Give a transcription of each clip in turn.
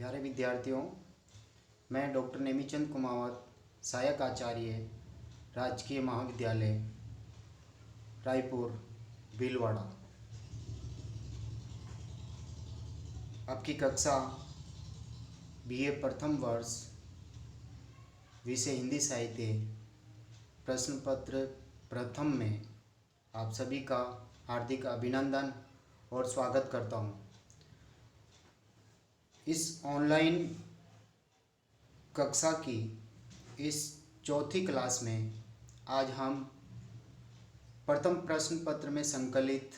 प्यारे विद्यार्थियों, मैं डॉक्टर नेमीचंद कुमावत, सहायक आचार्य, राजकीय महाविद्यालय रायपुर भीलवाड़ा, आपकी कक्षा बीए प्रथम वर्ष विषय हिंदी साहित्य प्रश्न पत्र प्रथम में आप सभी का हार्दिक अभिनंदन और स्वागत करता हूँ। इस ऑनलाइन कक्षा की इस चौथी क्लास में आज हम प्रथम प्रश्न पत्र में संकलित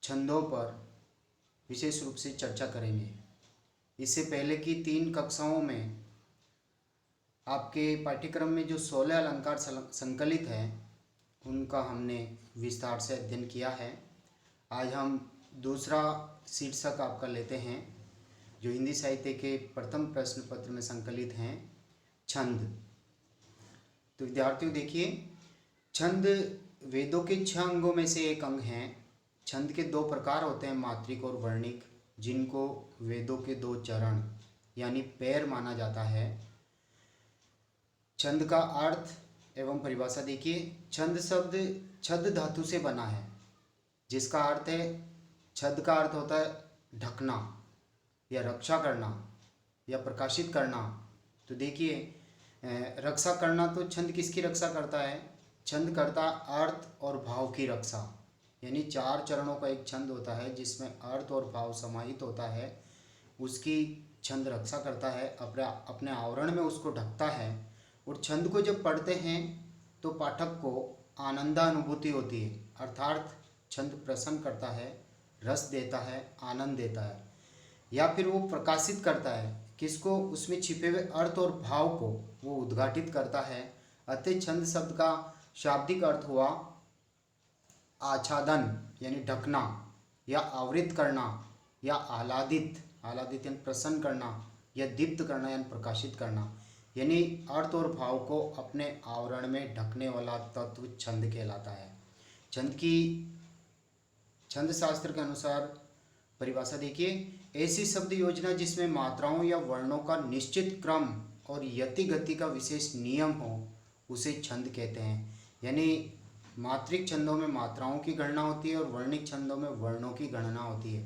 छंदों पर विशेष रूप से चर्चा करेंगे। इससे पहले की 3 कक्षाओं में आपके पाठ्यक्रम में जो 16 अलंकार संकलित हैं उनका हमने विस्तार से अध्ययन किया है। आज हम दूसरा शीर्षक आपका लेते हैं जो हिंदी साहित्य के प्रथम प्रश्न पत्र में संकलित हैं, छंद। तो विद्यार्थियों देखिए, छंद वेदों के 6 अंगों में से एक अंग हैं। छंद के 2 प्रकार होते हैं, मात्रिक और वर्णिक, जिनको वेदों के 2 चरण यानी पैर माना जाता है। छंद का अर्थ एवं परिभाषा देखिए। छंद शब्द छद धातु से बना है, जिसका अर्थ है, छद का अर्थ होता है ढकना या रक्षा करना या प्रकाशित करना। तो देखिए, रक्षा करना, तो छंद किसकी रक्षा करता है? छंद करता अर्थ और भाव की रक्षा। यानी 4 चरणों का एक छंद होता है जिसमें अर्थ और भाव समाहित होता है, उसकी छंद रक्षा करता है, अपने आवरण में उसको ढकता है। और छंद को जब पढ़ते हैं तो पाठक को आनंदानुभूति होती है, अर्थात छंद प्रसन्न करता है, रस देता है, आनंद देता है, या फिर वो प्रकाशित करता है। किसको? उसमें छिपे हुए अर्थ और भाव को वो उद्घाटित करता है। अतः छंद शब्द का शाब्दिक अर्थ हुआ आच्छादन यानी ढकना, या आवृत करना, या आह्लादित यानी प्रसन्न करना, या दीप्त करना यानी प्रकाशित करना। यानी अर्थ और भाव को अपने आवरण में ढकने वाला तत्व छंद कहलाता है। छंद शास्त्र के अनुसार परिभाषा देखिए, ऐसी शब्द योजना जिसमें मात्राओं या वर्णों का निश्चित क्रम और यति गति का विशेष नियम हो, उसे छंद कहते हैं। यानी मात्रिक छंदों में मात्राओं की गणना होती है और वर्णिक छंदों में वर्णों की गणना होती है।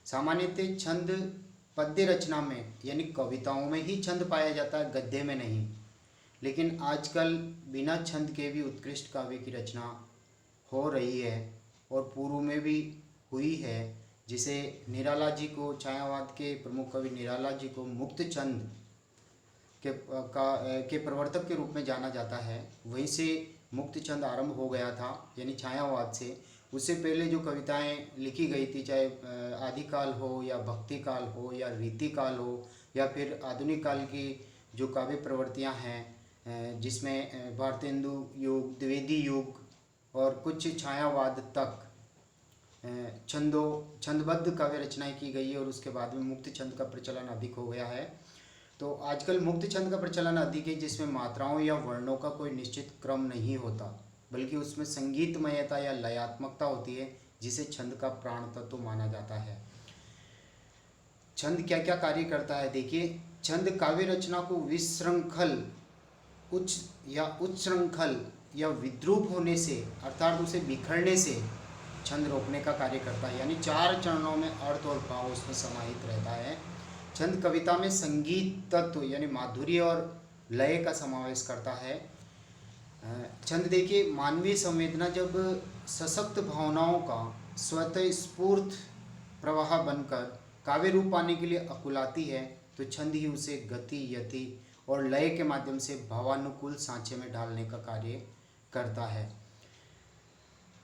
सामान्यतः छंद पद्य रचना में यानी कविताओं में ही छंद पाया जाता है, गद्य में नहीं। लेकिन आजकल बिना छंद के भी उत्कृष्ट काव्य की रचना हो रही है और पूर्व में भी हुई है, जिसे निराला जी को, छायावाद के प्रमुख कवि निराला जी को मुक्त छंद के प्रवर्तक के रूप में जाना जाता है। वहीं से मुक्त छंद आरंभ हो गया था, यानी छायावाद से। उससे पहले जो कविताएं लिखी गई थी, चाहे आदिकाल हो या भक्ति काल हो या रीतिकाल हो या फिर आधुनिक काल की जो काव्य प्रवृत्तियां हैं, जिसमें भारतेंदु युग, द्विवेदी युग और कुछ छायावाद तक छंदबद्ध काव्य रचनाएं की गई है और उसके बाद में मुक्त छंद का प्रचलन अधिक हो गया है। तो आजकल मुक्त छंद का प्रचलन अधिक है, जिसमें मात्राओं या वर्णों का कोई निश्चित क्रम नहीं होता, बल्कि उसमें संगीतमयता या लयात्मकता होती है, जिसे छंद का प्राण तत्व माना जाता है। छंद क्या क्या कार्य करता है देखिए। छंद काव्य रचना को विशृंखल, उच्छृंखल या विद्रूप होने से, अर्थात उसे बिखरने से छंद रोकने का कार्य करता है। यानी 4 चरणों में अर्थ और भाव उसमें समाहित रहता है। छंद कविता में संगीत तत्व यानी माधुर्य और लय का समावेश करता है। छंद देखिए, मानवीय संवेदना जब सशक्त भावनाओं का स्वतः स्फूर्त प्रवाह बनकर काव्य रूप पाने के लिए अकुलाती है, तो छंद ही उसे गति, यति और लय के माध्यम से भावानुकूल सांचे में डालने का कार्य करता है।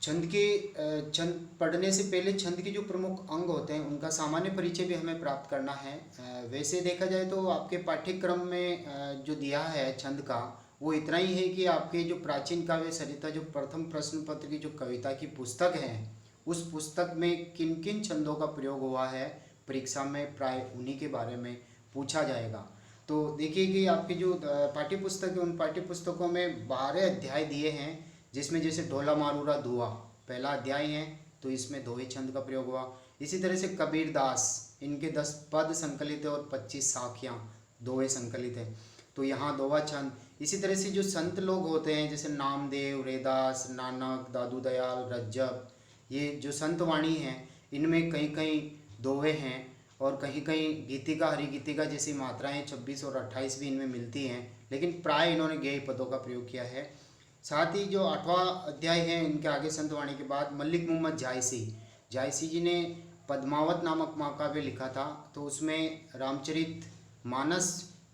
छंद पढ़ने से पहले छंद के जो प्रमुख अंग होते हैं उनका सामान्य परिचय भी हमें प्राप्त करना है। वैसे देखा जाए तो आपके पाठ्यक्रम में जो दिया है छंद का, वो इतना ही है कि आपके जो प्राचीन काव्य सरिता, जो प्रथम प्रश्न पत्र की जो कविता की पुस्तक है, उस पुस्तक में किन किन छंदों का प्रयोग हुआ है, परीक्षा में प्राय उन्हीं के बारे में पूछा जाएगा। तो देखिए कि आपकी जो पाठ्य पुस्तक है, उन पाठ्य पुस्तकों में 12 अध्याय दिए हैं, जिसमें जैसे ढोला मारूरा धुआ पहला अध्याय है, तो इसमें दोहे छंद का प्रयोग हुआ। इसी तरह से कबीरदास इनके 10 पद संकलित है और 25 साखियाँ दोहे संकलित है। तो यहाँ दोहा छंद। इसी तरह से जो संत लोग होते हैं जैसे नामदेव, रैदास, नानक, दादू दयाल, रज्जब, ये जो संत वाणी हैं इनमें कहीं कहीं दोहे हैं और कहीं कहीं गीतिका, हरि गीतिका जैसी मात्राएं 26 और 28 भी इनमें मिलती हैं, लेकिन प्राय इन्होंने गेय पदों का प्रयोग किया है। साथ ही जो 8वां अध्याय है इनके आगे संत वाणी के बाद मलिक मोहम्मद जायसी जी ने पद्मावत नामक महाकाव्य लिखा था। तो उसमें रामचरित मानस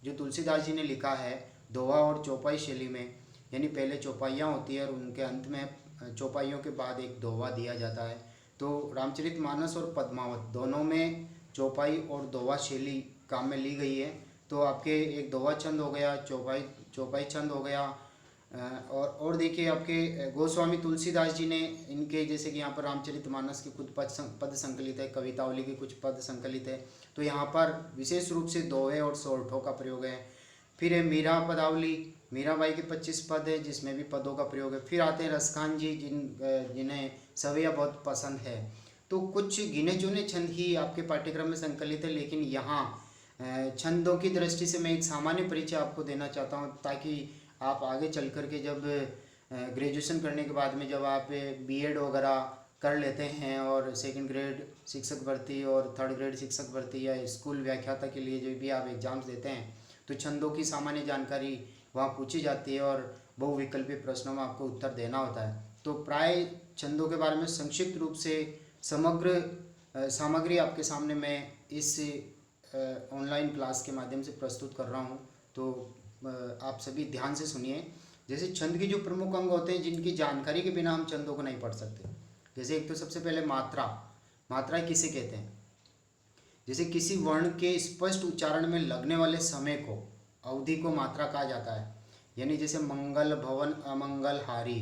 जो तुलसीदास जी ने लिखा है दोहा और चौपाई शैली में, यानी पहले चौपाइयाँ होती है और उनके अंत में चौपाइयों के बाद एक दोहा दिया जाता है। तो रामचरित मानस और पद्मावत दोनों में चौपाई और दोहा शैली काम में ली गई है। तो आपके एक दोहा छंद हो गया, चौपाई छंद हो गया। और देखिए आपके गोस्वामी तुलसीदास जी ने इनके जैसे कि यहाँ पर रामचरित मानस के कुछ पद संकलित है, कवितावली के कुछ पद संकलित है। तो यहाँ पर विशेष रूप से दोहे और सोरठों का प्रयोग है। फिर है मीरा पदावली, मीराबाई के 25 पद है जिसमें भी पदों का प्रयोग है। फिर आते हैं रसखान जी जिन्हें सवैया बहुत पसंद है। तो कुछ गिने चुने छंद ही आपके पाठ्यक्रम में संकलित है, लेकिन यहाँ छंदों की दृष्टि से मैं एक सामान्य परिचय आपको देना चाहता हूँ ताकि आप आगे चल कर के जब ग्रेजुएशन करने के बाद में जब आप बीएड वगैरह कर लेते हैं और सेकंड ग्रेड शिक्षक भर्ती और थर्ड ग्रेड शिक्षक भर्ती या स्कूल व्याख्याता के लिए जो भी आप एग्ज़ाम्स देते हैं तो छंदों की सामान्य जानकारी वहाँ पूछी जाती है और बहुविकल्पी प्रश्नों में आपको उत्तर देना होता है। तो प्राय छंदों के बारे में संक्षिप्त रूप से समग्र सामग्री आपके सामने मैं इस ऑनलाइन क्लास के माध्यम से प्रस्तुत कर रहा हूँ। तो आप सभी ध्यान से सुनिए। जैसे छंद के जो प्रमुख अंग होते हैं जिनकी जानकारी के बिना हम छंदों को नहीं पढ़ सकते। जैसे एक तो सबसे पहले मात्रा किसे कहते हैं? जैसे किसी वर्ण के स्पष्ट उच्चारण में लगने वाले समय को, अवधि को मात्रा कहा जाता है। यानी जैसे मंगल भवन अमंगल हारी,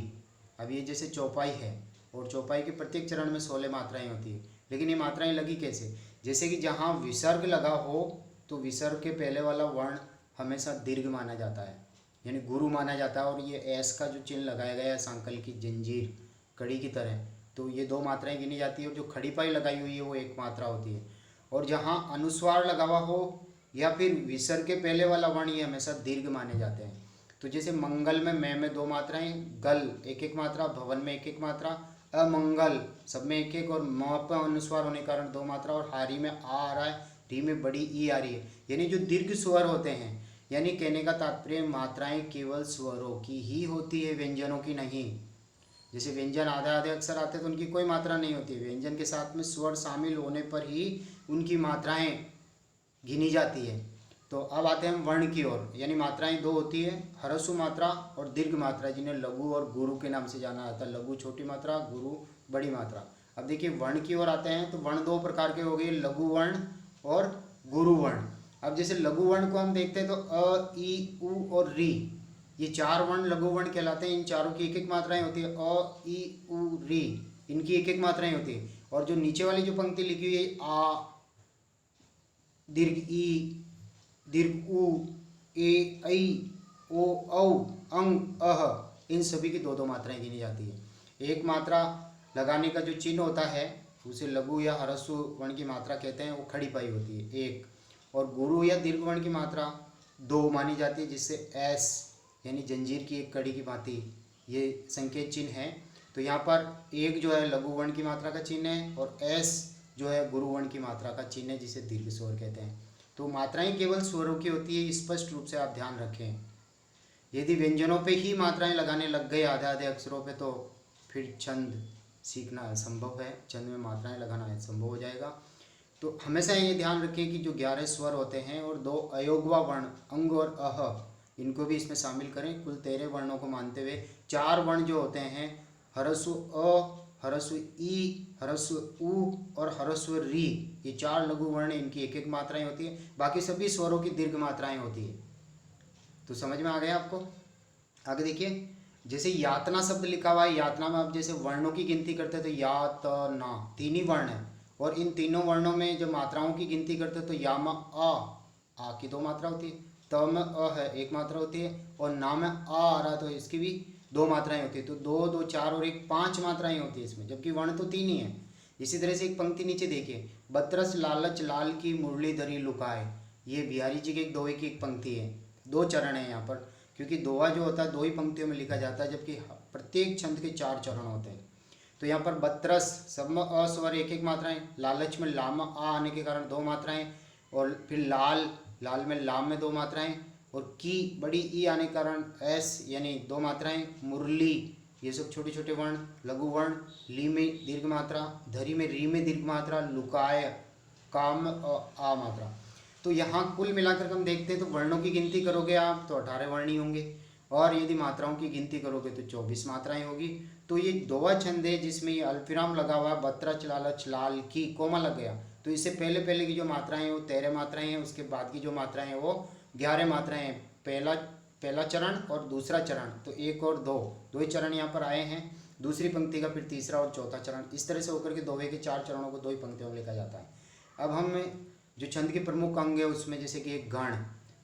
अब ये जैसे चौपाई है और चौपाई के प्रत्येक चरण में 16 मात्राएं होती है, लेकिन ये मात्राएं लगी कैसे? जैसे कि जहाँ विसर्ग लगा हो तो विसर्ग के पहले वाला वर्ण हमेशा दीर्घ माना जाता है, यानी गुरु माना जाता है। और ये एस का जो चिन्ह लगाया गया है सांकल की जंजीर कड़ी की तरह, तो ये 2 मात्राएं गिनी जाती है। और जो खड़ी पाई लगाई हुई है वो 1 मात्रा होती है। और जहाँ अनुस्वार लगा हुआ हो या फिर विसर्ग के पहले वाला वर्ण ये हमेशा दीर्घ माने जाते हैं। तो जैसे मंगल में मैं में 2 मात्राएं, गल 1-1 मात्रा, भवन में 1-1 मात्रा, अमंगल सब में 1-1 और म पर अनुस्वार होने के कारण 2 मात्रा, और हारी में आ रहा है, री में बड़ी ई आ रही है। यानी जो दीर्घ स्वर होते हैं, यानी कहने का तात्पर्य मात्राएं केवल स्वरों की ही होती है, व्यंजनों की नहीं। जैसे व्यंजन आधे आधे अक्षर आते हैं तो उनकी कोई मात्रा नहीं होती। व्यंजन के साथ में स्वर शामिल होने पर ही उनकी मात्राएं गिनी जाती है। तो अब आते हैं हम वर्ण की ओर। यानी मात्राएं 2 होती है, ह्रस्व मात्रा और दीर्घ मात्रा, जिन्हें लघु और गुरु के नाम से जाना जाता है। लघु छोटी मात्रा, गुरु बड़ी मात्रा। अब देखिए वर्ण की ओर आते हैं तो वर्ण 2 प्रकार के हो गए, लघु वर्ण और गुरु वर्ण। अब जैसे लघु वर्ण को हम देखते हैं तो अ, ई, उ और री, ये 4 वर्ण लघु वर्ण कहलाते हैं। इन चारों की 1-1 मात्राएं होती है। अ, ई, उ, री, इनकी 1-1 मात्राएं होती है। और जो नीचे वाली जो पंक्ति लिखी हुई है, आ, दीर्घ ई, दीर्घ उ, ए, ऐ, ओ, औ, अंग, अह, इन सभी की 2-2 मात्राएं गिनी जाती है। 1 मात्रा लगाने का जो चिन्ह होता है उसे लघु या ह्रस्व वर्ण की मात्रा कहते हैं, वो खड़ी पाई होती है 1। और गुरु या दीर्घ वर्ण की मात्रा 2 मानी जाती है, जिससे एस यानी जंजीर की एक कड़ी की भांति ये संकेत चिन्ह है। तो यहाँ पर 1 जो है लघु वर्ण की मात्रा का चिन्ह है और एस जो है गुरु वर्ण की मात्रा का चिन्ह है, जिसे दीर्घ स्वर कहते हैं। तो मात्राएं केवल स्वरों की होती है, स्पष्ट रूप से आप ध्यान रखें। यदि व्यंजनों पे ही मात्राएं लगाने लग गए आधे आधे अक्षरों पे तो फिर छंद सीखना असंभव है, छंद में मात्राएं लगाना असंभव हो जाएगा। तो हमेशा ये ध्यान रखें कि जो 11 स्वर होते हैं और 2 अयोगवा वर्ण अंग और अह, इनको भी इसमें शामिल करें। कुल 13 वर्णों को मानते हुए 4 वर्ण जो होते हैं, ह्रस्व अ, ह्रस्व ई, ह्रस्व उ और ह्रस्व री, ये 4 लघु वर्ण, इनकी 1-1 मात्राएं होती है। बाकी सभी स्वरों की दीर्घ मात्राएं होती है। तो समझ में आ गया आपको? आगे देखिए, जैसे यातना शब्द लिखा हुआ है, यातना में आप जैसे वर्णों की गिनती करते हैं तो या, त, ना 3 ही वर्ण है। और इन तीनों वर्णों में जब मात्राओं की गिनती करते हैं तो या में आ की 2 मात्रा होती है, त में अ है 1 मात्रा होती है, और ना में आ रहा तो इसकी भी 2 मात्राएं होती है। तो 2, 2, 4 और 1 5 मात्राएं होती है इसमें, जबकि वर्ण तो 3 ही है। इसी तरह से एक पंक्ति नीचे देखिए, बतरस लालच लाल की मुरली धरी लुकाए, ये बिहारी जी के एक दोहे की एक पंक्ति है। दो चरण है यहाँ पर, क्योंकि दोहा जो होता है दो ही पंक्तियों में लिखा जाता है, जबकि प्रत्येक छंद के 4 चरण होते हैं। तो यहाँ पर बतरस सब में अ स्वर एक एक मात्राएं, लालच में लाम आ आने के कारण 2 मात्राएं, और फिर लाल लाल में लाम में 2 मात्राएं, और की बड़ी ई आने के कारण एस यानी 2 मात्राएं, मुरली ये सब छोटे छोटे वर्ण, लघु वर्ण, ली में दीर्घ मात्रा, धरी में री में दीर्घ मात्रा, लुकाय काम आ मात्रा। तो यहाँ कुल मिलाकर हम देखते हैं तो वर्णों की गिनती करोगे आप तो 18 वर्ण ही होंगे, और यदि मात्राओं की गिनती करोगे तो 24 मात्राएं होगी। तो ये दोहा छंद है जिसमें ये अल्पविराम लगा हुआ है, बतरच लालच लाल की कोमा लग गया, तो इससे पहले पहले की जो मात्राएं हैं वो 13 मात्राएं हैं, उसके बाद की जो मात्राएं हैं वो 11 मात्राएं हैं। पहला चरण और दूसरा चरण, तो 1 और 2 ही चरण यहाँ पर आए हैं, दूसरी पंक्ति का फिर तीसरा और चौथा चरण, इस तरह से होकर के दोहे के 4 चरणों को 2 ही पंक्तियों में लिखा जाता है। अब हम जो छंद के प्रमुख अंग है उसमें जैसे कि एक गण,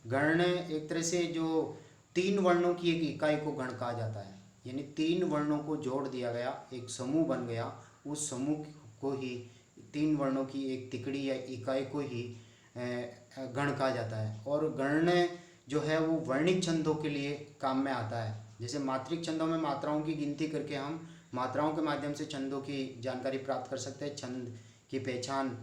गण एक तरह से जो 3 वर्णों की एक इकाई को गण कहा जाता है, यानी 3 वर्णों को जोड़ दिया गया, एक समूह बन गया, उस समूह को ही 3 वर्णों की एक तिकड़ी या इकाई को ही गण कहा जाता है। और गण जो है वो वर्णिक छंदों के लिए काम में आता है। जैसे मात्रिक छंदों में मात्राओं की गिनती करके हम मात्राओं के माध्यम से छंदों की जानकारी प्राप्त कर सकते हैं, छंद की पहचान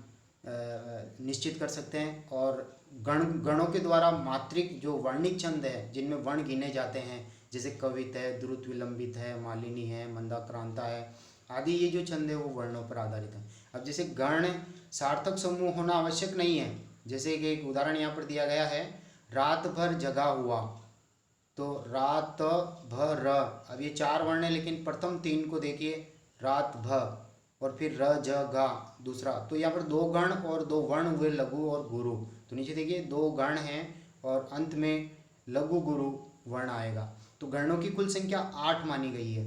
निश्चित कर सकते हैं। और गणों के द्वारा मात्रिक जो वर्णिक छंद है जिनमें वर्ण गिने जाते हैं, जैसे कवित है, द्रुत विलंबित है, मालिनी है, मंदाक्रांता है आदि, ये जो छंद है वो वर्णों पर आधारित है। अब जैसे गण सार्थक समूह होना आवश्यक नहीं है, जैसे कि एक उदाहरण यहाँ पर दिया गया है, रात भर जगा हुआ, तो रात भर, अब ये 4 वर्ण है लेकिन प्रथम 3 को देखिए, रात भ और फिर र ज गा दूसरा, तो यहाँ पर 2 गण और 2 वर्ण हुए, लघु और गुरु। तो नीचे देखिए 2 गण हैं और अंत में लघु गुरु वर्ण आएगा। तो गणों की कुल संख्या 8 मानी गई है।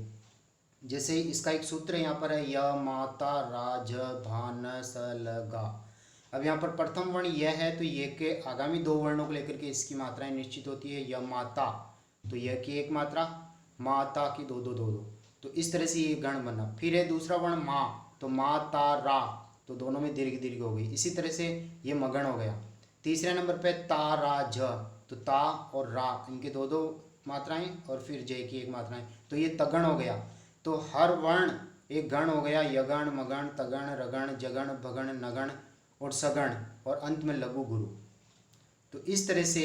जैसे इसका एक सूत्र यहाँ पर है, य माता राज भान स ल गा। अब यहाँ पर प्रथम वर्ण यह है, तो ये के आगामी 2 वर्णों को लेकर के इसकी मात्राएं निश्चित होती है। य माता, तो यह की 1 मात्रा, माता की 2 2 2 2, तो इस तरह से ये गण बना। फिर है दूसरा वर्ण माँ, तो माता रा, तो दोनों में दीर्घ दीर्घ हो गई, इसी तरह से ये मगण हो गया। तीसरे नंबर पे ता रा झ, तो ता और रा इनके 2 2 मात्राएं और फिर जय की 1 मात्राएं, तो ये तगण हो गया। तो हर वर्ण एक गण हो गया, यगण मगण तगण रगण जगण भगण नगण और सगण, और अंत में लघु गुरु। तो इस तरह से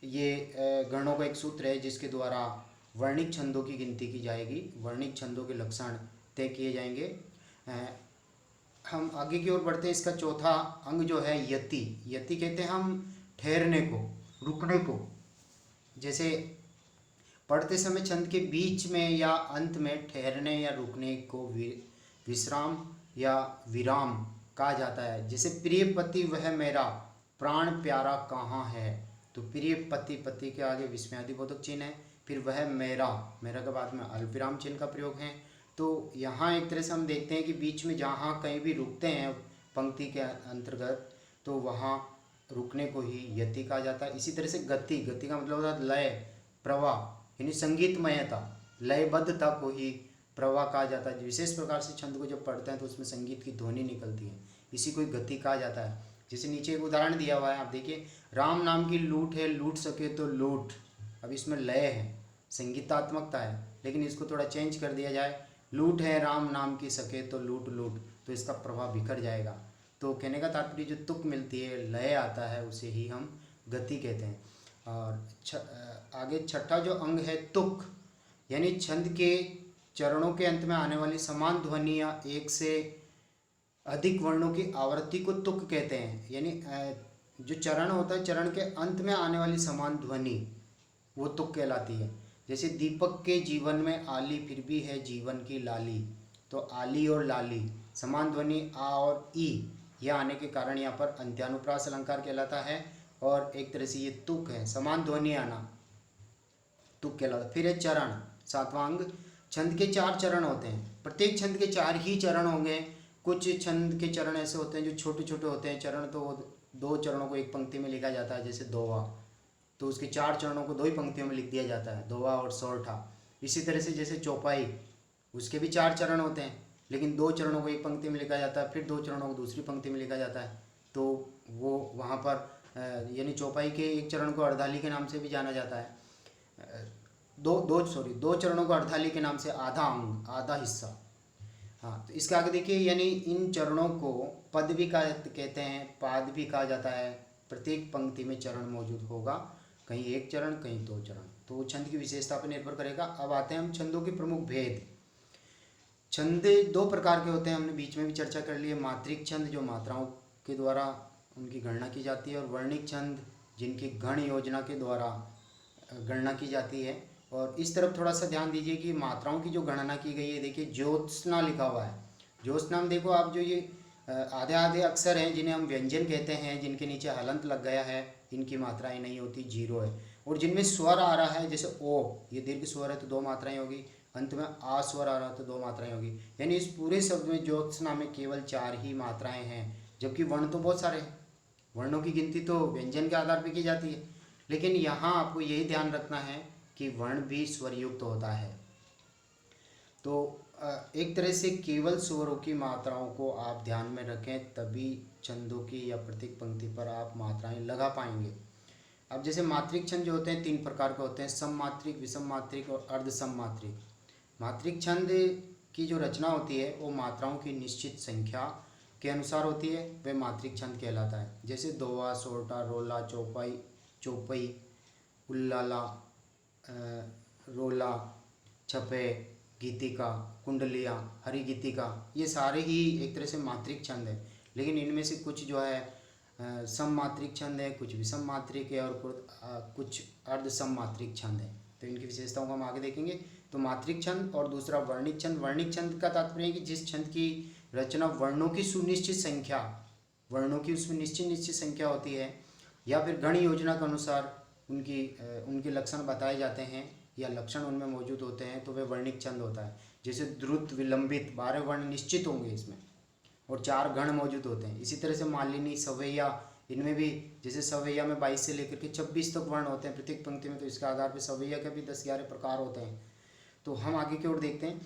ये गणों का एक सूत्र है जिसके द्वारा वर्णिक छंदों की गिनती की जाएगी, वर्णिक छंदों के लक्षण तय किए जाएंगे। हम आगे की ओर बढ़ते हैं। इसका चौथा अंग जो है यति, यति कहते हैं हम ठहरने को, रुकने को। जैसे पढ़ते समय छंद के बीच में या अंत में ठहरने या रुकने को विश्राम या विराम कहा जाता है। जैसे प्रिय पति वह मेरा प्राण प्यारा कहाँ है, तो प्रिय पति, पति के आगे विस्मयादिबोधक चिन्ह है, फिर वह मेरा, मेरा के बाद में अल्पविराम चिन्ह का प्रयोग है। तो यहाँ एक तरह से हम देखते हैं कि बीच में जहाँ कहीं भी रुकते हैं पंक्ति के अंतर्गत, तो वहाँ रुकने को ही यति कहा जाता है। इसी तरह से गति, गति का मतलब होता है लय, प्रवाह, यानी संगीतमयता, लयबद्धता को ही प्रवाह कहा जाता है। विशेष प्रकार से छंद को जब पढ़ते हैं तो उसमें संगीत की ध्वनि निकलती है, इसी को ही गति कहा जाता है। जैसे नीचे एक उदाहरण दिया हुआ है, आप देखिए, राम नाम की लूट है, लूट सके तो लूट। अब इसमें लय है, संगीतात्मकता है, लेकिन इसको थोड़ा चेंज कर दिया जाए, लूट है राम नाम की सके तो लूट लूट, तो इसका प्रभाव बिखर जाएगा। तो कहने का तात्पर्य जो तुक मिलती है, लय आता है, उसे ही हम गति कहते हैं। और आगे छठा जो अंग है तुक, यानी छंद के चरणों के अंत में आने वाली समान ध्वनि या एक से अधिक वर्णों की आवृत्ति को तुक कहते हैं। यानी जो चरण होता है, चरण के अंत में आने वाली समान ध्वनि वो तुक कहलाती है। जैसे दीपक के जीवन में आली फिर भी है जीवन की लाली, तो आली और लाली समान ध्वनि आ और ई यह आने के कारण यहाँ पर अंत्यानुप्रास अलंकार कहलाता है, और एक तरह से ये तुक है, समान ध्वनि आना तुक कहलाता है। फिर है चरण, सातवां अंग। छंद के 4 चरण होते हैं, प्रत्येक छंद के 4 ही चरण होंगे। कुछ छंद के चरण ऐसे होते हैं जो छोटे छोटे होते हैं चरण, तो 2 चरणों को एक पंक्ति में लिखा जाता है। जैसे दोहा, तो उसके 4 चरणों को 2 ही पंक्तियों में लिख दिया जाता है, दोहा और सोरठा। इसी तरह से जैसे चौपाई, उसके भी 4 चरण होते हैं, लेकिन 2 चरणों को एक पंक्ति में लिखा जाता है, फिर 2 चरणों को दूसरी पंक्ति में लिखा जाता है, तो वो वहाँ पर यानी चौपाई के एक चरण को अर्धाली के नाम से भी जाना जाता है। दो चरणों को अर्धाली के नाम से आधा अंग, आधा हिस्सा। हाँ, तो इसके आगे देखिए, यानी इन चरणों को पद भी कहते हैं, पाद भी कहा जाता है। प्रत्येक पंक्ति में चरण मौजूद होगा, कहीं एक चरण कहीं 2 चरण, तो वो छंद की विशेषता पर निर्भर करेगा। अब आते हैं हम छंदों के प्रमुख भेद। छंद 2 प्रकार के होते हैं, हमने बीच में भी चर्चा कर ली है। मात्रिक छंद जो मात्राओं के द्वारा उनकी गणना की जाती है, और वर्णिक छंद जिनकी गण योजना के द्वारा गणना की जाती है। और इस तरफ थोड़ा सा ध्यान दीजिए कि मात्राओं की जो गणना की गई है, देखिए ज्योत्सना लिखा हुआ है। ज्योत्सना में देखो आप, जो ये आधे आधे अक्षर हैं जिन्हें हम व्यंजन कहते हैं, जिनके नीचे हलंत लग गया है, इनकी मात्राएं नहीं होती, 0 है। और जिनमें स्वर आ रहा है, जैसे ओ, ये दीर्घ स्वर है तो 2 मात्राएं होगी, अंत में आ स्वर आ रहा है तो 2 मात्राएं होगी। यानी इस पूरे शब्द में ज्योत्सना में केवल 4 ही मात्राएं हैं, जबकि वर्ण तो बहुत सारे हैं। वर्णों की गिनती तो व्यंजन के आधार पर की जाती है, लेकिन यहाँ आपको यही ध्यान रखना है कि वर्ण भी स्वरयुक्त होता है। तो एक तरह से केवल स्वरों की मात्राओं को आप ध्यान में रखें, तभी छंदों की या प्रत्येक पंक्ति पर आप मात्राएं लगा पाएंगे। अब जैसे मात्रिक छंद जो होते हैं 3 प्रकार के होते हैं, सममात्रिक, विषम मात्रिक और अर्ध सममात्रिक। मात्रिक छंद की जो रचना होती है वो मात्राओं की निश्चित संख्या के अनुसार होती है, वह मात्रिक छंद कहलाता है। जैसे दोवा, सोरठा, रोला, चौपाई, चौपई, उल्लाला, रोला, छपे, गीतिका, कुंडलियाँ, हरि गीतिका, ये सारे ही एक तरह से मात्रिक छंद है। लेकिन इनमें से कुछ जो है सममात्रिक छंद है, कुछ विषम मात्रिक है, और कुछ अर्ध सममात्रिक छंद है। तो इनकी विशेषताओं को हम आगे देखेंगे। तो मात्रिक छंद और दूसरा वर्णिक छंद। वर्णिक छंद का तात्पर्य है कि जिस छंद की रचना वर्णों की सुनिश्चित संख्या, वर्णों की उसमें निश्चित संख्या होती है, या फिर गण योजना के अनुसार उनके लक्षण बताए जाते हैं या लक्षण उनमें मौजूद होते हैं, तो वह वर्णिक छंद होता है। जैसे द्रुत, विलंबित, 12 वर्ण निश्चित होंगे इसमें, और 4 गण मौजूद होते हैं। इसी तरह से मालिनी, सवैया, इनमें भी जैसे सवैया में 22 से लेकर के 26 तक वर्ण होते हैं प्रत्येक पंक्ति में, तो इसके आधार पर सवैया के भी 10-11 प्रकार होते हैं। तो हम आगे की ओर देखते हैं।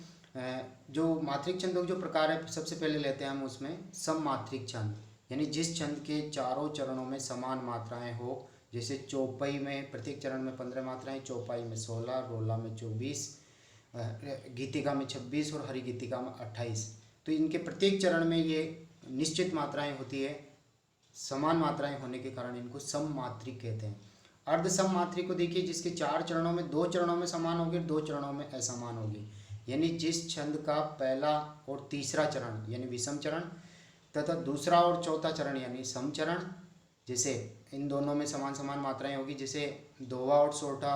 जो मात्रिक छंदों के जो प्रकार है, सबसे पहले लेते हैं हम उसमें सममात्रिक छंद, यानी जिस छंद के चारों चरणों में समान मात्राएं हो। जैसे चौपाई में प्रत्येक चरण में 15 मात्राएं, चौपाई में 16, रोला में 24, गीतिका में 26 और हरि गीतिका में 28। तो इनके प्रत्येक चरण में ये निश्चित मात्राएं होती है, समान मात्राएं होने के कारण इनको सममात्रिक कहते हैं। अर्ध सममात्रिक को देखिए, जिसके 4 चरणों में 2 चरणों में समान होगी, 2 चरणों में असमान होगी। यानी जिस छंद का पहला और तीसरा चरण यानी विषम चरण तथा दूसरा और चौथा चरण यानी सम चरण, जैसे इन दोनों में समान समान मात्राएं होगी। जैसे दोवा और सोरठा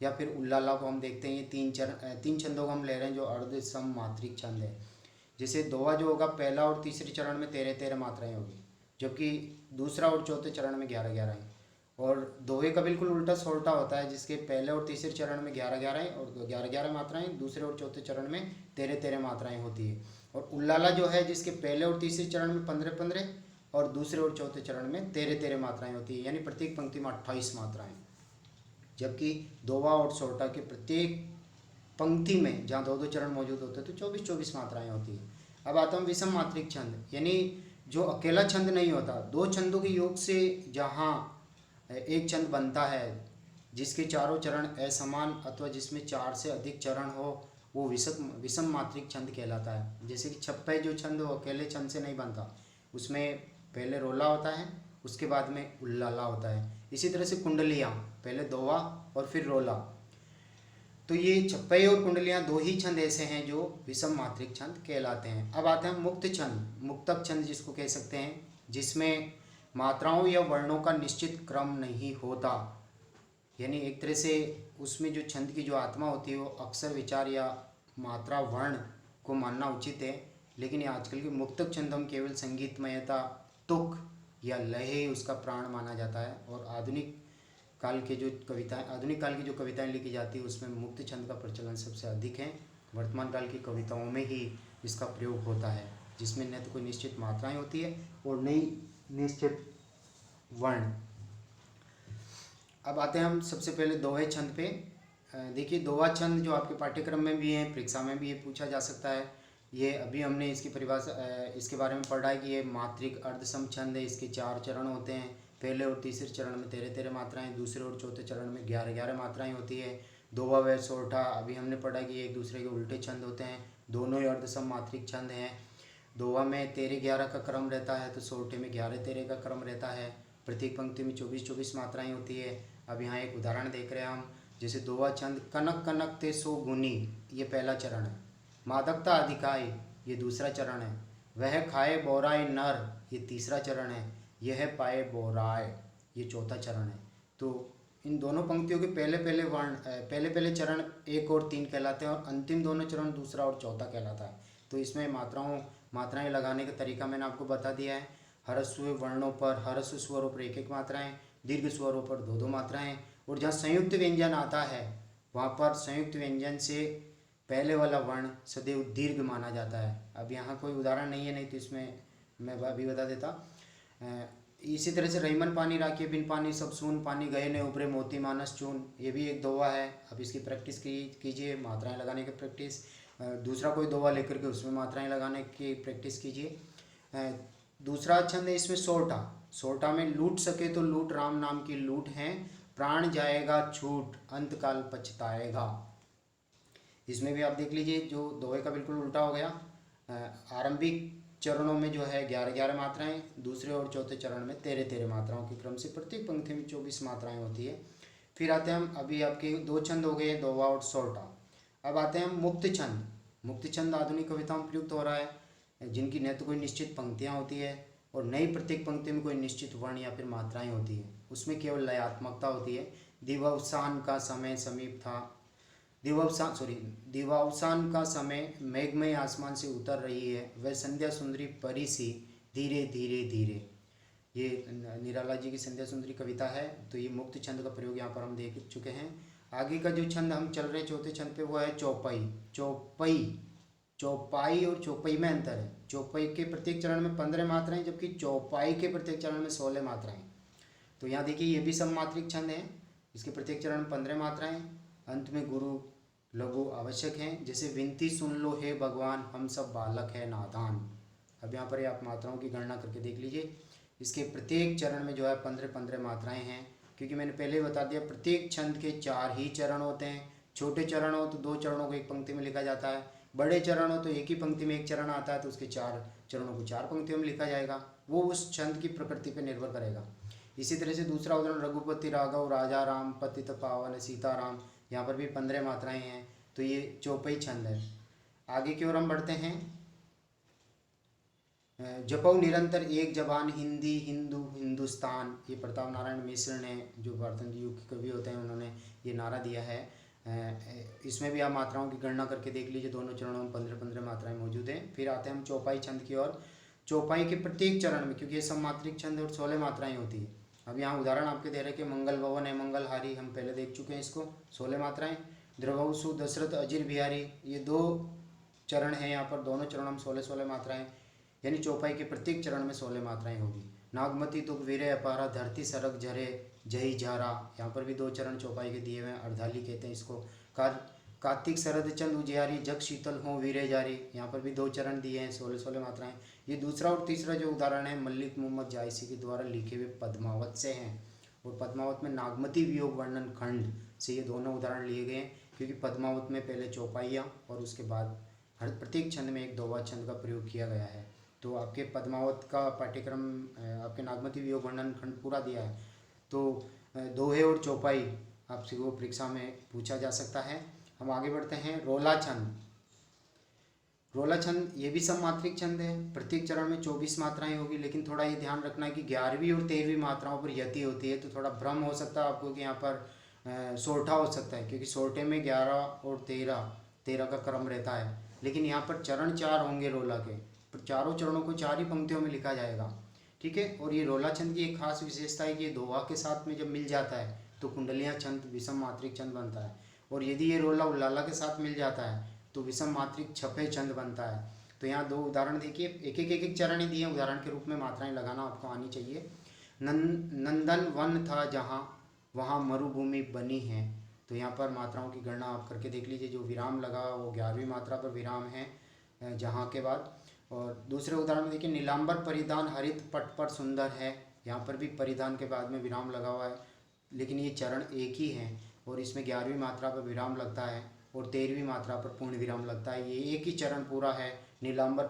या फिर उल्लाला को हम देखते हैं, ये 3 छंदों को हम ले रहे हैं जो अर्ध सम मात्रिक छंद है। जैसे दोवा जो होगा, पहला और तीसरे चरण में 13-13 मात्राएं होगी, जबकि दूसरा और चौथे चरण में 11-11 है। और दोहे का बिल्कुल उल्टा सोरठा होता है, जिसके पहले और तीसरे चरण में 11-11 है और 11-11 मात्राएं, दूसरे और चौथे चरण में 13-13 मात्राएं होती है। और उल्लाला जो है, जिसके पहले और तीसरे चरण में 15-15 और दूसरे और चौथे चरण में 13-13 मात्राएं होती है, यानी प्रत्येक पंक्ति में 28 मात्राएं। जबकि दोवा और सोरठा के प्रत्येक पंक्ति में जहाँ 2-2 चरण मौजूद होते हैं तो 24-24 मात्राएं होती है। अब आता हूँ विषम मात्रिक छंद, यानी जो अकेला छंद नहीं होता, 2 छंदों के योग से जहाँ एक छंद बनता है, जिसके चारों चरण असमान अथवा जिसमें 4 से अधिक चरण हो, वो विषम मात्रिक छंद कहलाता है। जैसे कि छप्पे जो छंद हो, अकेले छंद से नहीं बनता, उसमें पहले रोला होता है, उसके बाद में उल्लाला होता है। इसी तरह से कुंडलियाँ, पहले दोवा और फिर रोला। तो ये छप्पे और कुंडलियाँ 2 ही छंद ऐसे हैं जो विषम मात्रिक छंद कहलाते हैं। अब आते हैं मुक्त छंद, मुक्तक छंद जिसको कह सकते हैं, जिसमें मात्राओं या वर्णों का निश्चित क्रम नहीं होता। यानी एक तरह से उसमें जो छंद की जो आत्मा होती है वो अक्षर, विचार या मात्रा, वर्ण को मानना उचित है। लेकिन आजकल के मुक्तक छंद हम केवल संगीतमयता, तुक या लय उसका प्राण माना जाता है। और आधुनिक काल की जो कविताएं लिखी जाती है उसमें मुक्त छंद का प्रचलन सबसे अधिक है। वर्तमान काल की कविताओं में ही इसका प्रयोग होता है, जिसमें न तो कोई निश्चित मात्राएं होती है और नई निश्चित वर्ण। अब आते हैं हम सबसे पहले दोहे छंद पे। देखिए, दोहा छंद जो आपके पाठ्यक्रम में भी है, परीक्षा में भी ये पूछा जा सकता है। ये अभी हमने इसकी परिभाषा इसके बारे में पढ़ा है कि ये मात्रिक अर्धसम छंद है। इसके 4 चरण होते हैं। पहले और तीसरे चरण में 13-13 मात्राएं, दूसरे और चौथे चरण में 11-11 मात्राएं होती है। दोवा व सोरठा अभी हमने पढ़ा कि ये एक दूसरे के उल्टे छंद होते हैं। दोनों ही अर्धसम मात्रिक छंद हैं। दोवा में 13-11 का क्रम रहता है तो सोरठे में 11-13 का क्रम रहता है। प्रत्येक पंक्ति में 24-24 मात्राएं होती है। अब यहाँ एक उदाहरण देख रहे हैं हम, जैसे दोवा छंद कनक कनक ते सो गुनी, ये पहला चरण है। मादकता अधिकाई, ये दूसरा चरण है। वह खाए बोराए नर, ये तीसरा चरण है। यह पाए बोराए, ये चौथा चरण है। तो इन दोनों पंक्तियों के पहले पहले वर्ण पहले पहले चरण 1 और 3 कहलाते हैं और अंतिम दोनों चरण दूसरा और चौथा कहलाता है। तो इसमें मात्राएं लगाने का तरीका मैंने आपको बता दिया है। ह्रस्व वर्णों पर, ह्रस्व स्वरों पर 1-1 मात्राएं, दीर्घ स्वरों पर 2-2 मात्राएं, और जहाँ संयुक्त व्यंजन आता है वहाँ पर संयुक्त व्यंजन से पहले वाला वर्ण सदैव दीर्घ माना जाता है। अब यहाँ कोई उदाहरण नहीं है, नहीं तो इसमें मैं अभी बता देता। इसी तरह से रहीमन पानी राखिए बिन पानी सब सून, पानी गए ने उभरे मोती मानस चून, ये भी एक दोहा है। अब इसकी प्रैक्टिस कीजिए, मात्राएं लगाने की प्रैक्टिस। दूसरा कोई दोहा लेकर के उसमें मात्राएं लगाने की प्रैक्टिस कीजिए। दूसरा छंद है इसमें सोरठा। सोरठा में लूट सके तो लूट राम नाम की लूट है, प्राण जाएगा छूट अंत काल पछताएगा। इसमें भी आप देख लीजिए, जो दोहे का बिल्कुल उल्टा हो गया। आरंभिक चरणों में जो है 11-11 मात्राएं, दूसरे और चौथे चरण में 13-13 मात्राओं के क्रम से प्रत्येक पंक्ति में 24 मात्राएं होती है। फिर आते हैं हम, अभी आपके 2 छंद हो गए, दोहा और सोरठा। अब आते हैं हम मुक्त छंद। मुक्त छंद आधुनिक कविताओं में प्रयुक्त हो रहा है, जिनकी न तो कोई निश्चित पंक्तियाँ होती है और नई प्रत्येक पंक्ति में कोई निश्चित वर्ण या फिर मात्राएं होती है। उसमें केवल लयात्मकता होती है। दिवावसान का समय समीप था, दिवावसान का समय मेघमय आसमान से उतर रही है, वह संध्या सुंदरी परी सी धीरे धीरे धीरे। ये निराला जी की संध्या सुंदरी कविता है। तो ये मुक्त छंद का प्रयोग यहाँ पर हम देख चुके हैं। आगे का जो छंद हम चल रहे हैं चौथे छंद पे, वो है चौपाई। चौपाई और चौपाई में अंतर है। चौपाई के प्रत्येक चरण में 15 मात्राएं, जबकि चौपाई के प्रत्येक चरण में 16 मात्राएं। तो यहाँ देखिए, ये भी सममात्रिक छंद है। इसके प्रत्येक चरण में 15 मात्राएं, अंत में गुरु लघु आवश्यक हैं। जैसे विनती सुन लो हे भगवान, हम सब बालक है नादान। अब यहाँ पर आप मात्राओं की गणना करके देख लीजिए। इसके प्रत्येक चरण में जो है 15-15 मात्राएं हैं, क्योंकि मैंने पहले ही बता दिया प्रत्येक छंद के 4 ही चरण होते हैं। छोटे चरण हो तो 2 चरणों को एक पंक्ति में लिखा जाता है, बड़े चरण हो तो एक ही पंक्ति में एक चरण आता है तो उसके 4 चरणों को 4 पंक्तियों में लिखा जाएगा। वो उस छंद की प्रकृति पर निर्भर करेगा। इसी तरह से दूसरा उदाहरण, रघुपति राघव राजा राम पतित पावन सीताराम, यहाँ पर भी 15 मात्राएं हैं। तो ये चौपाई छंद है। आगे की ओर हम बढ़ते हैं। जपो निरंतर एक जबान, हिंदी हिंदू हिंदुस्तान, ये प्रताप नारायण मिश्र ने, जो भारतन युग के कवि होते हैं, उन्होंने ये नारा दिया है। इसमें भी आप मात्राओं की गणना करके देख लीजिए। दोनों चरणों में 15-15 मात्राएं मौजूद हैं। फिर आते हैं हम चौपाई छंद की ओर। चौपाई के प्रत्येक चरण में, क्योंकि ये सममात्रिक छंद और 16 मात्राएं होती है। अब यहाँ उदाहरण आपके दे रहे कि मंगल भवन है मंगलहारी, हम पहले देख चुके हैं इसको, 16 मात्राएं। द्रवसु दशरथ अजीर बिहारी, ये 2 चरण हैं। यहाँ पर दोनों चरणों में 16-16 मात्राएं, यानी चौपाई के प्रत्येक चरण में 16 मात्राएं होगी। नागमती तुक वीरे अपारा, धरती सरक झरे जही झारा, यहाँ पर भी 2 चरण चौपाई के दिए हुए हैं। अर्धाली कहते हैं इसको। कार्तिक शरद चंद उजियारी, जग शीतल हो वीरे जारी, यहाँ पर भी 2 चरण दिए हैं, 16-16 मात्राएं। ये दूसरा और तीसरा जो उदाहरण है मल्लिक मोहम्मद जायसी के द्वारा लिखे हुए पद्मावत से हैं। और पद्मावत में नागमती वियोग वर्णन खंड से ये दोनों उदाहरण लिए गए हैं, क्योंकि पद्मावत में पहले चौपाइयाँ और उसके बाद हर प्रत्येक छंद में एक दोहा छंद का प्रयोग किया गया है। तो आपके पद्मावत का पाठ्यक्रम आपके नागमती वियोग वर्णन खंड पूरा दिया है। तो दोहे और चौपाई आपसे वो परीक्षा में पूछा जा सकता है। हम आगे बढ़ते हैं। रोला छंद। रोला छंद ये भी सममात्रिक छंद है। प्रत्येक चरण में 24 मात्राएं होगी, लेकिन थोड़ा ये ध्यान रखना है कि 11वीं और 13वीं मात्राओं पर यति होती है। तो थोड़ा भ्रम हो सकता है आपको कि यहाँ पर सोरठा हो सकता है, क्योंकि सोरठे में 11 और 13 का क्रम रहता है। लेकिन यहाँ पर चरण 4 होंगे रोला के, पर चारों चरणों को 4 ही पंक्तियों में लिखा जाएगा। ठीक है। और ये रोला छंद की एक खास विशेषता है कि ये दोहा के साथ में जब मिल जाता है तो कुंडलियाँ छंद विषम मात्रिक छंद बनता है। और यदि ये रोला उल्लाला के साथ मिल जाता है तो विषम मात्रिक छपे छंद बनता है। तो यहाँ 2 उदाहरण देखिए, एक चरण ही दिए उदाहरण के रूप में, मात्राएं लगाना आपको आनी चाहिए। नंदन वन था जहाँ, वहाँ मरुभूमि बनी है। तो यहाँ पर मात्राओं की गणना आप करके देख लीजिए। जो विराम लगा वो 11वीं मात्रा पर विराम है। जहाँ के बाद। और दूसरे उदाहरण में देखिए, नीलांबर परिधान हरित पट पर सुंदर है। यहाँ पर भी परिधान के बाद में विराम लगा हुआ है, लेकिन ये चरण एक ही है और इसमें 11वीं मात्रा पर विराम लगता है और 13वीं मात्रा पर पूर्ण विराम लगता है। ये एक ही चरण पूरा है। नीलांबर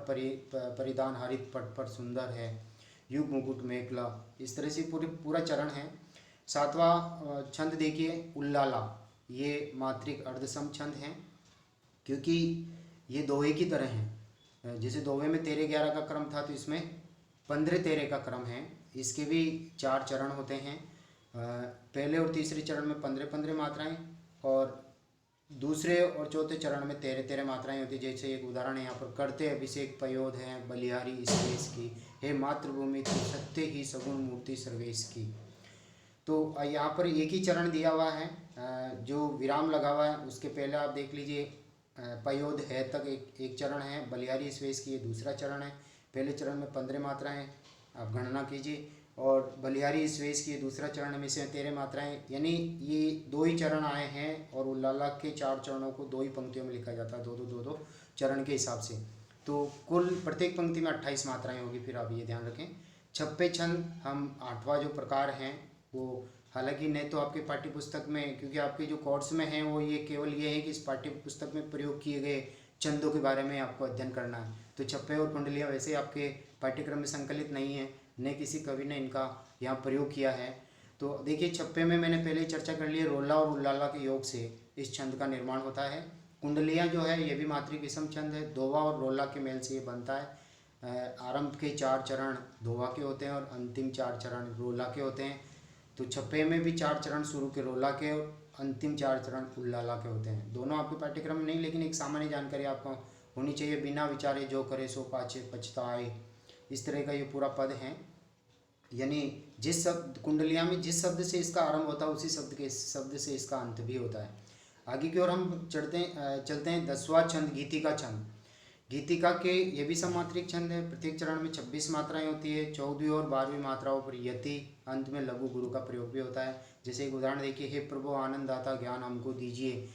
परिधान हरित पट पर सुंदर है, युग मुकुट मेखला, इस तरह से पूरा चरण है। 7वां छंद देखिए, उल्लाला। ये मात्रिक अर्धसम छंद है, क्योंकि ये दोहे की तरह हैं। जैसे दोहे में 13-11 का क्रम था, तो इसमें 15-13 का क्रम है। इसके भी 4 चरण होते हैं। पहले और तीसरे चरण में 15-15 मात्राएं और दूसरे और चौथे चरण में 13-13 मात्राएं होती है। जैसे एक उदाहरण है यहाँ पर, करते अभिषेक पयोध है बलिहारी इस देश की, हे मातृभूमि तू सत्य ही सगुण मूर्ति सर्वेश की। तो यहाँ पर एक ही चरण दिया हुआ है, जो विराम लगा हुआ है। उसके पहले आप देख लीजिए, पयोध है तक एक चरण है, बलिहारी इस वेश की ये दूसरा चरण है। पहले चरण में 15 मात्राएं, आप गणना कीजिए, और बलिहारी इस वेश की दूसरा चरण में से 13 मात्राएं, यानी ये 2 ही चरण आए हैं। और उल्लाला के 4 चरणों को 2 ही पंक्तियों में लिखा जाता है, 2-2 चरण के हिसाब से। तो कुल प्रत्येक पंक्ति में 28 मात्राएं होगी। फिर आप ये ध्यान रखें। छप्पे छंद हम 8वां जो प्रकार हैं वो, हालांकि नहीं तो आपके पाठ्य पुस्तक में, क्योंकि आपके जो कोर्स में है वो ये केवल ये है कि इस पाठ्य पुस्तक में प्रयोग किए गए छंदों के बारे में आपको अध्ययन करना है। तो छप्पे और कुंडलियाँ वैसे आपके पाठ्यक्रम में संकलित नहीं है, न किसी कवि ने इनका यहाँ प्रयोग किया है। तो देखिए, छप्पे में मैंने पहले ही चर्चा कर ली है, रोला और उल्लाला के योग से इस छंद का निर्माण होता है। कुंडलियाँ जो है ये भी मात्रिक विषम छंद है, दोवा और रोला के मेल से ये बनता है। आरंभ के 4 चरण दोवा के होते हैं और अंतिम 4 चरण रोला के होते हैं। तो छप्पे में भी 4 चरण शुरू के रोला के और अंतिम 4 चरण उल्लाला के होते हैं। दोनों आपके पाठ्यक्रम में नहीं, लेकिन एक सामान्य जानकारी आपको होनी चाहिए। बिना विचारे जो करे सो पाछे पछताए, इस तरह का ये पूरा पद है। यानी जिस शब्द कुंडलिया में जिस शब्द से इसका आरंभ होता है, उसी शब्द से इसका अंत भी होता है। आगे की ओर हम चलते हैं। 10वां छंद गीतिका छंद। गीतिका के ये भी सममात्रिक छंद है। प्रत्येक चरण में 26 मात्राएं होती है। 14वीं और 12वीं मात्राओं पर यति, अंत में लघु गुरु का प्रयोग भी होता है। जैसे एक उदाहरण देखिए, हे प्रभु आनंददाता ज्ञान हमको दीजिए।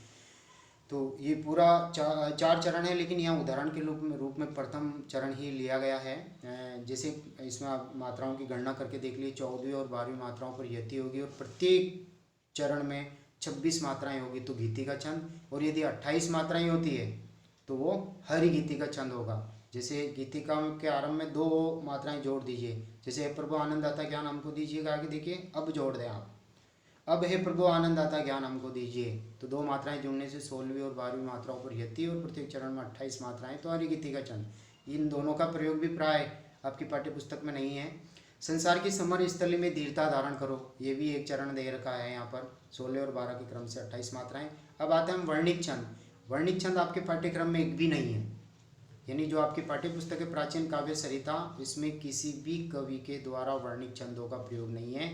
तो ये पूरा 4 चरण है, लेकिन यहाँ उदाहरण के रूप में प्रथम चरण ही लिया गया है। जैसे इसमें आप मात्राओं की गणना करके देख लीजिए, 14वीं और 12वीं मात्राओं पर यति होगी और प्रत्येक चरण में 26 मात्राएं होगी, तो गीतिका छंद। और यदि 28 मात्राएं होती है तो वो हरि गीतिका छंद होगा। जैसे गीतिका के आरंभ में 2 मात्राएं जोड़ दीजिए, जैसे हे प्रभु आनंददाता ज्ञान हमको दीजिएगा, आगे देखिए अब जोड़ दें आप, अब हे प्रभु आनंददाता ज्ञान हमको दीजिए। तो 2 मात्राएं जुड़ने से 16वीं और 12वीं मात्राओं पर यति और प्रत्येक चरण में 28 मात्राएं, तो हरि गीतिका छंद। इन दोनों का प्रयोग भी प्राय आपकी पाठ्य पुस्तक में नहीं है। संसार की समर स्थली में धीरता धारण करो, ये भी एक चरण दे रखा है यहाँ पर, 16 और 12 के क्रम से 28 मात्राएं। अब आते हैं वर्णिक छंद। वर्णिक छंद आपके पाठ्यक्रम में एक भी नहीं है, यानी जो आपकी पाठ्य पुस्तक है प्राचीन काव्य सरिता, इसमें किसी भी कवि के द्वारा वर्णिक छंदों का प्रयोग नहीं है।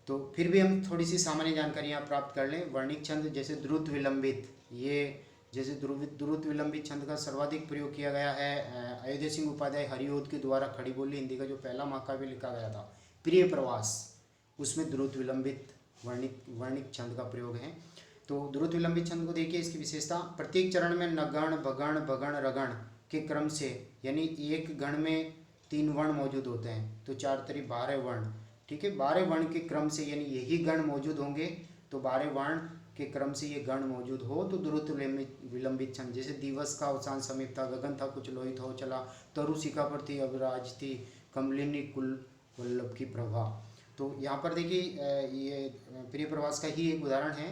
तो फिर भी हम थोड़ी सी सामान्य जानकारी यहाँ प्राप्त कर लें। वर्णिक छंद जैसे द्रुत विलंबित, ये जैसे द्रुत विलंबित छंद का सर्वाधिक प्रयोग किया गया है अयोध्या सिंह उपाध्याय हरिओद के द्वारा खड़ी बोली हिंदी का जो पहला महाकाव्य लिखा गया था प्रिय प्रवास, उसमें द्रुत विलंबित वर्णिक छंद का प्रयोग है। तो द्रुत विलंबित छंद को देखिए, इसकी विशेषता, प्रत्येक चरण में नगण भगण भगण रगण के क्रम से, यानी एक गण में 3 वर्ण मौजूद होते हैं, तो 4 तरी 12 वर्ण, ठीक है, 12 वर्ण के क्रम से, यानी यही गण मौजूद होंगे, तो 12 वर्ण के क्रम से ये गण मौजूद हो तो द्रुत विलंबित छंद। जैसे दिवस का अवसान समीप था, गगन था कुछ लोहित हो चला, तरु शिखा पर थी अबराज थी, कमलिनी कुल वल्लभ की प्रभा। तो यहाँ पर देखिए ये प्रिय प्रवास का ही एक उदाहरण है।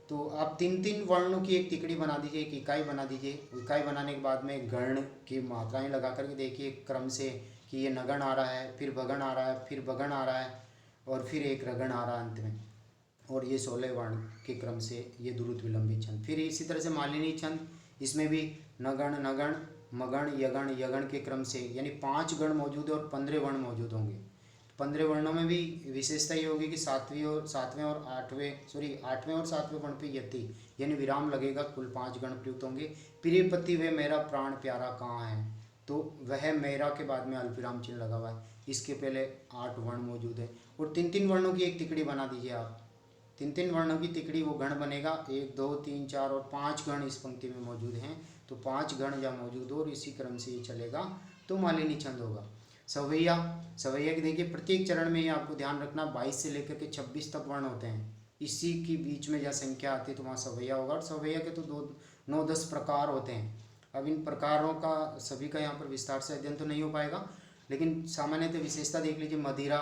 तो आप 3-3 वर्णों की एक तिकड़ी बना दीजिए, एक इकाई बना दीजिए। इकाई बनाने के बाद में गण की मात्राएं लगा करके देखिए क्रम से कि ये नगण आ रहा है, फिर भगण आ रहा है, फिर भगण आ रहा है और फिर एक रगण आ रहा है अंत में, और ये 16 वर्ण के क्रम से ये द्रुत विलंबित छंद। फिर इसी तरह से मालिनी छंद, इसमें भी नगण नगण मगण यगण यगण के क्रम से, यानी 5 गण मौजूद है और 15 वर्ण मौजूद होंगे। 15 वर्णों में भी विशेषता ये होगी कि 8वें और 7वें वर्ण पे यति, यानी विराम लगेगा, कुल 5 गण प्रयुक्त होंगे। प्रियपति वे मेरा प्राण प्यारा कहाँ है, तो वह मेरा के बाद में अल्पविराम चिन्ह लगा हुआ है, इसके पहले 8 वर्ण मौजूद है। और 3-3 वर्णों की एक तिकड़ी बना दीजिए आप, 3-3 वर्णों की तिकड़ी, वो गण बनेगा, 1 2 3 4 और 5 गण इस पंक्ति में मौजूद हैं, तो 5 गण जहाँ मौजूद हो और इसी क्रम से ये चलेगा तो मालिनी छंद होगा। सवैया, सवैया की देखिए प्रत्येक चरण में ये आपको ध्यान रखना 22 से लेकर के 26 तक वर्ण होते हैं, इसी के बीच में जहाँ संख्या आती है तो वहाँ सवैया होगा। और सवैया के तो 9-10 प्रकार होते हैं। अब इन प्रकारों का सभी का यहाँ पर विस्तार से अध्ययन तो नहीं हो पाएगा, लेकिन सामान्यतः विशेषता देख लीजिए। मदिरा,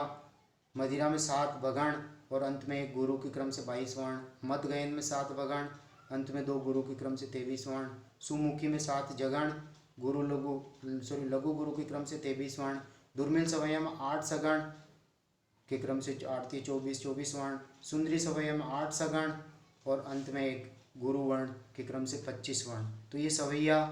मदिरा में 7 भगण और अंत में एक गुरु के क्रम से 22 वर्ण। मदगयन में 7 भगण, अंत में 2 गुरु के क्रम से 23 वर्ण। सुमुखी में 7 जगण, लघु गुरु के क्रम से 23 वर्ण। दुर्मिल सवैया में 8 सगण के क्रम से 8 × 24 वर्ण। सुंदरी सवैया में 8 सगण और अंत में एक गुरु वर्ण के क्रम से 25 वर्ण। तो ये सवैया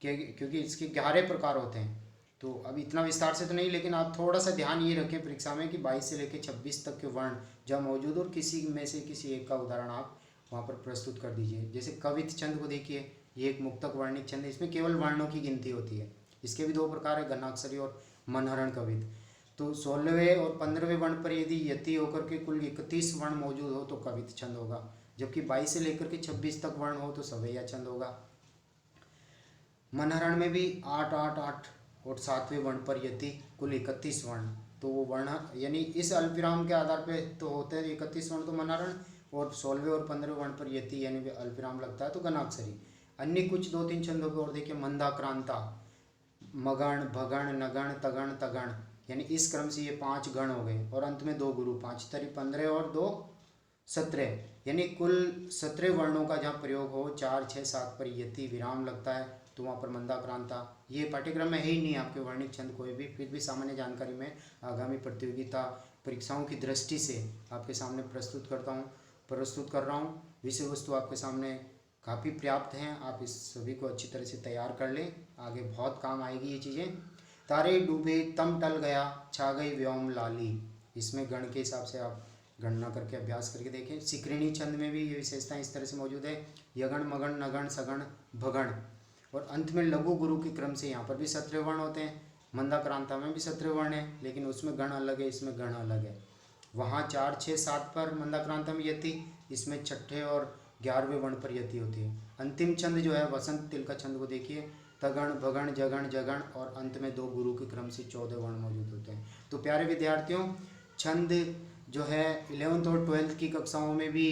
के, क्योंकि इसके 11 प्रकार होते हैं, तो अब इतना विस्तार से तो नहीं, लेकिन आप थोड़ा सा ध्यान ये रखें परीक्षा में कि 22 से लेकर 26 तक के वर्ण जहाँ मौजूद और किसी में से किसी एक का उदाहरण आप वहाँ पर प्रस्तुत कर दीजिए। जैसे कवित छंद को देखिए, ये एक मुक्तक वर्णिक छंद है, इसमें केवल वर्णों की गिनती होती है। इसके भी 2 प्रकार है, घनाक्षरी और मनहरण कवित। तो 16वें और 15वें वर्ण पर यदि यति होकर के कुल 31 वर्ण मौजूद हो तो कवित छंद होगा, जबकि 22 से लेकर के 26 तक वर्ण हो तो सवैया छंद होगा। मनहरण में भी 8, 8, 8 और 7वें वर्ण पर यति कुल 31 वर्ण। तो वो वर्ण यानी इस अल्पविराम के आधार पे तो होते हैं 31 वर्ण तो मनहरण, और 16वें और 15वें वर्ण पर यति यानी अल्पविराम लगता है तो घनाक्षरी। अन्य कुछ 2-3 छंदों की ओर देखिए। मंदाक्रांता, मगण, भगण, नगण, तगण, तगण, यानी इस क्रम से ये 5 गण हो गए और अंत में 2 गुरु, 5 तरी 15 और 2 17, यानी कुल 17 वर्णों का जहाँ प्रयोग हो। 4, 6, 7 पर यति विराम लगता है तो वहाँ पर मंदाक्रांता। ये पाठ्यक्रम में है ही नहीं आपके वर्णिक छंद कोई भी, फिर भी सामान्य जानकारी में आगामी प्रतियोगिता परीक्षाओं की दृष्टि से आपके सामने प्रस्तुत कर रहा हूँ। विषय वस्तु आपके सामने काफ़ी पर्याप्त हैं, आप इस सभी को अच्छी तरह से तैयार कर लें, आगे बहुत काम आएगी ये चीज़ें। तारे डूबे तम टल गया, छा गई व्योम लाली, इसमें गण के हिसाब से आप गणना करके अभ्यास करके देखें। सिक्रिणी छंद में भी ये विशेषताएं इस तरह से मौजूद है। यगण, मगण, नगण, सगण, भगण, और अंत में लघु गुरु के क्रम से यहाँ पर भी 17 वर्ण होते हैं। मंदाक्रांता में भी 17 वर्ण है, लेकिन उसमें गण अलग है, इसमें गण अलग है। वहाँ 4, 6, 7 पर मंदाक्रांता में यति, इसमें 6ठे और 11वें वर्ण पर यति होती है। अंतिम छंद जो है वसंत तिलका छंद को देखिए। तगण, भगण, जगण, जगण और अंत में 2 गुरु के क्रम से 14 वर्ण मौजूद होते हैं। तो प्यारे विद्यार्थियों, छंद जो है 11th और 12th की कक्षाओं में भी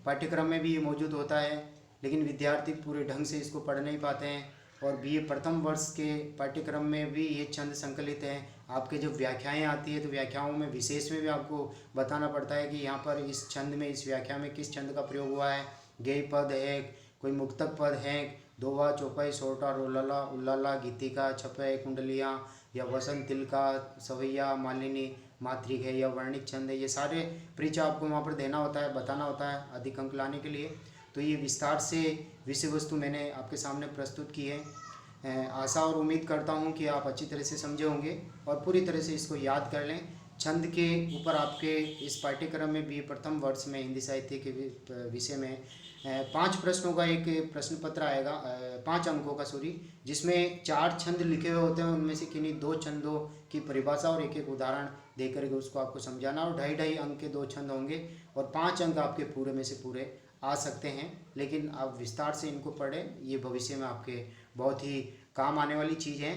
पाठ्यक्रम में भी ये मौजूद होता है, लेकिन विद्यार्थी पूरे ढंग से इसको पढ़ नहीं पाते हैं। और BA प्रथम वर्ष के पाठ्यक्रम में भी ये छंद संकलित हैं। आपके जब व्याख्याएं आती है तो व्याख्याओं में विशेष में भी आपको बताना पड़ता है कि यहाँ पर इस छंद में, इस व्याख्या में किस छंद का प्रयोग हुआ है। गेय पद है, कोई मुक्तक पद है, दोवा, चौपाई, सोटा, रोलाला, उल्लाला, गीतिका, छपय, कुंडलियाँ या वसंत तिलका, सवैया, मालिनी, मातृक है या वर्णिक छंद है, ये सारे परिचय आपको वहाँ पर देना होता है, बताना होता है अधिक अंक लाने के लिए। तो ये विस्तार से विषय वस्तु मैंने आपके सामने प्रस्तुत की है। आशा और उम्मीद करता हूँ कि आप अच्छी तरह से समझे होंगे और पूरी तरह से इसको याद कर लें। छंद के ऊपर आपके इस पाठ्यक्रम में BA प्रथम वर्ष में हिंदी साहित्य के विषय में 5 प्रश्नों का एक प्रश्न पत्र आएगा, 5 अंकों का जिसमें 4 छंद लिखे हुए होते हैं। उनमें से किन्हीं 2 छंदों की परिभाषा और एक उदाहरण देकर के उसको आपको समझाना, और 2.5 अंक के 2 छंद होंगे और 5 अंक आपके पूरे में से पूरे आ सकते हैं। लेकिन आप विस्तार से इनको पढ़ें, ये भविष्य में आपके बहुत ही काम आने वाली चीज़ हैं।